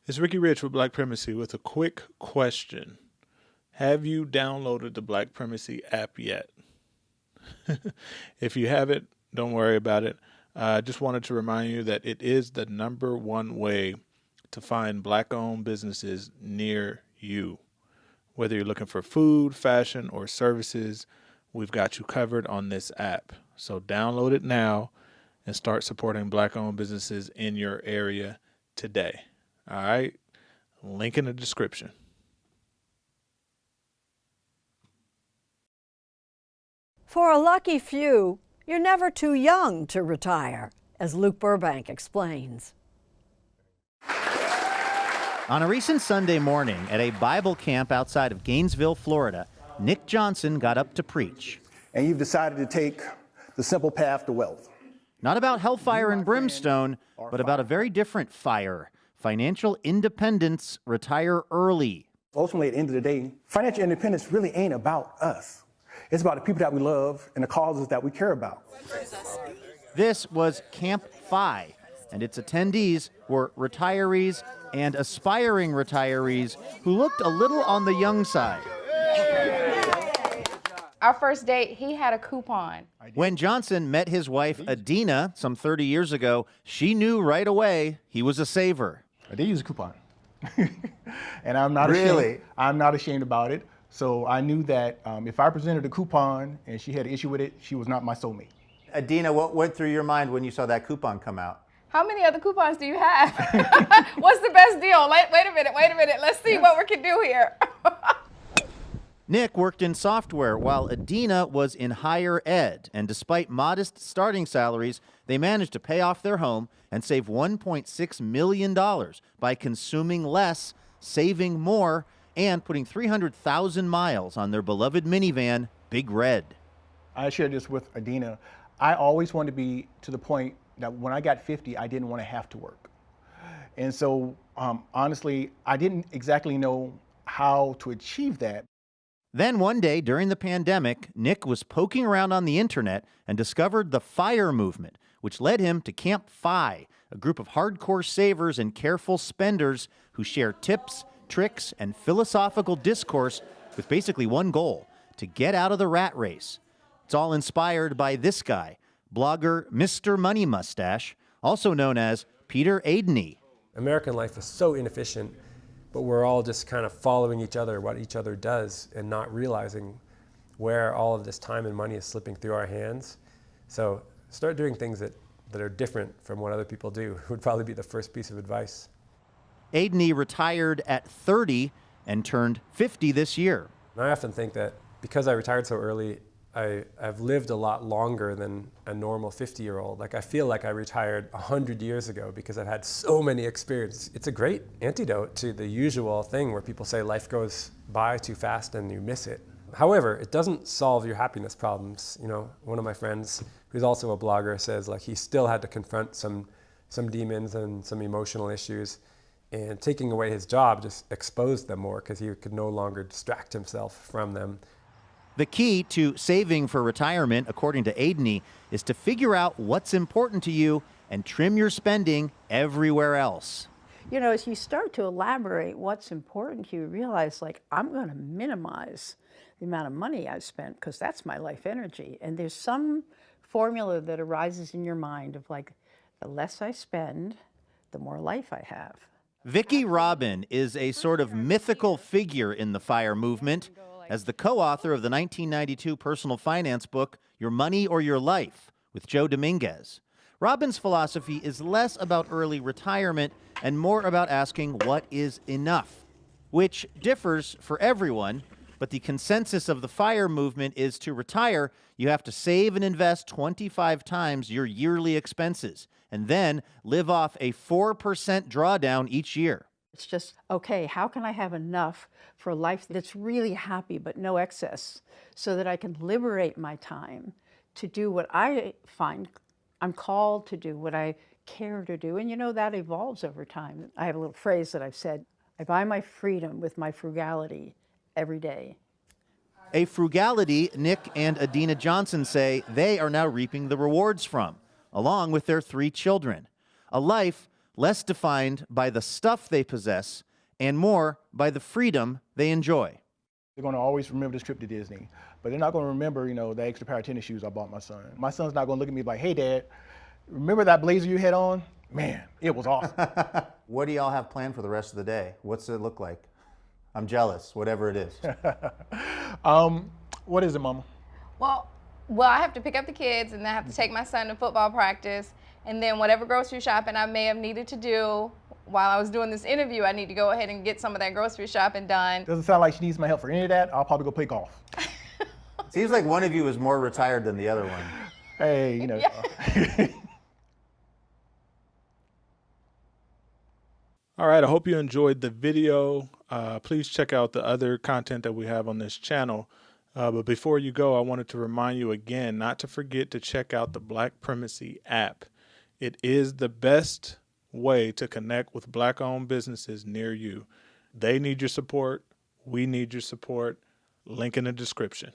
It's Ricky Rich with Black Primacy with a quick question. Have you downloaded the Black Primacy app yet? If you haven't, don't worry about it. I just wanted to remind you that it is the number one way to find Black-owned businesses near you. Whether you're looking for food, fashion, or services, we've got you covered on this app. So download it now and start supporting Black-owned businesses in your area today. All right? Link in the description. For a lucky few, you're never too young to retire, as Luke Burbank explains. On a recent Sunday morning at a Bible camp outside of Gainesville, Florida, Nick Johnson got up to preach. And you've decided to take the simple path to wealth. Not about hellfire and brimstone, but about a very different fire. Financial independence, retire early. Ultimately, at the end of the day, financial independence really ain't about us. It's about the people that we love and the causes that we care about. This was Camp Phi, and its attendees were retirees and aspiring retirees who looked a little on the young side. Our first date, he had a coupon. When Johnson met his wife, Adina, some 30 years ago, she knew right away he was a saver. I did use a coupon. And I'm not ashamed. I'm not ashamed about it. So I knew that if I presented a coupon and she had an issue with it, she was not my soulmate. Adina, what went through your mind when you saw that coupon come out? How many other coupons do you have? What's the best deal? Wait a minute. Let's see what we can do here. Nick worked in software while Adina was in higher ed, and despite modest starting salaries, they managed to pay off their home and save $1.6 million by consuming less, saving more, and putting 300,000 miles on their beloved minivan, Big Red. I shared this with Adina. I always wanted to be to the point that when I got 50, I didn't want to have to work. And so, honestly, I didn't exactly know how to achieve that. Then one day during the pandemic, Nick was poking around on the internet and discovered the FIRE movement, which led him to Camp Phi, a group of hardcore savers and careful spenders who share tips, tricks, and philosophical discourse with basically one goal: to get out of the rat race. It's all inspired by this guy, blogger Mr. Money Mustache, also known as Peter Adeney. American life is so inefficient, but we're all just kind of following each other, what each other does, and not realizing where all of this time and money is slipping through our hands. So start doing things that are different from what other people do would probably be the first piece of advice. Adeney retired at 30 and turned 50 this year. And I often think that because I retired so early, I've lived a lot longer than a normal 50-year-old. Like, I feel like I retired 100 years ago because I've had so many experiences. It's a great antidote to the usual thing where people say life goes by too fast and you miss it. However, it doesn't solve your happiness problems. You know, one of my friends, who's also a blogger, says like he still had to confront some demons and some emotional issues, and taking away his job just exposed them more because he could no longer distract himself from them. The key to saving for retirement, according to Adeney, is to figure out what's important to you and trim your spending everywhere else. You know, as you start to elaborate what's important to you, realize, like, I'm going to minimize the amount of money I spent because that's my life energy. And there's some formula that arises in your mind of, like, the less I spend, the more life I have. Vicki Robin is a sort of mythical figure in the FIRE movement. As the co-author of the 1992 personal finance book, Your Money or Your Life, with Joe Dominguez. Robin's philosophy is less about early retirement and more about asking what is enough, which differs for everyone, but the consensus of the FIRE movement is to retire, you have to save and invest 25 times your yearly expenses, and then live off a 4% drawdown each year. It's just, okay, how can I have enough for a life that's really happy but no excess, so that I can liberate my time to do what I find I'm called to do, what I care to do. And you know, that evolves over time. I have a little phrase that I've said, I buy my freedom with my frugality every day. A frugality Nick and Adina Johnson say they are now reaping the rewards from, along with their 3 children. A life less defined by the stuff they possess and more by the freedom they enjoy. They're going to always remember this trip to Disney, but they're not going to remember, the extra pair of tennis shoes I bought my son. My son's not going to look at me like, hey, Dad, remember that blazer you had on? Man, it was awesome. What do y'all have planned for the rest of the day? What's it look like? I'm jealous, whatever it is. What is it, Mama? Well, I have to pick up the kids, and then I have to take my son to football practice, and then whatever grocery shopping I may have needed to do while I was doing this interview, I need to go ahead and get some of that grocery shopping done. Doesn't sound like she needs my help for any of that. I'll probably go play golf. Seems like one of you is more retired than the other one. Hey, All right, I hope you enjoyed the video. Please check out the other content that we have on this channel. But before you go, I wanted to remind you again not to forget to check out the Black Primacy app. It is the best way to connect with Black-owned businesses near you. They need your support. We need your support. Link in the description.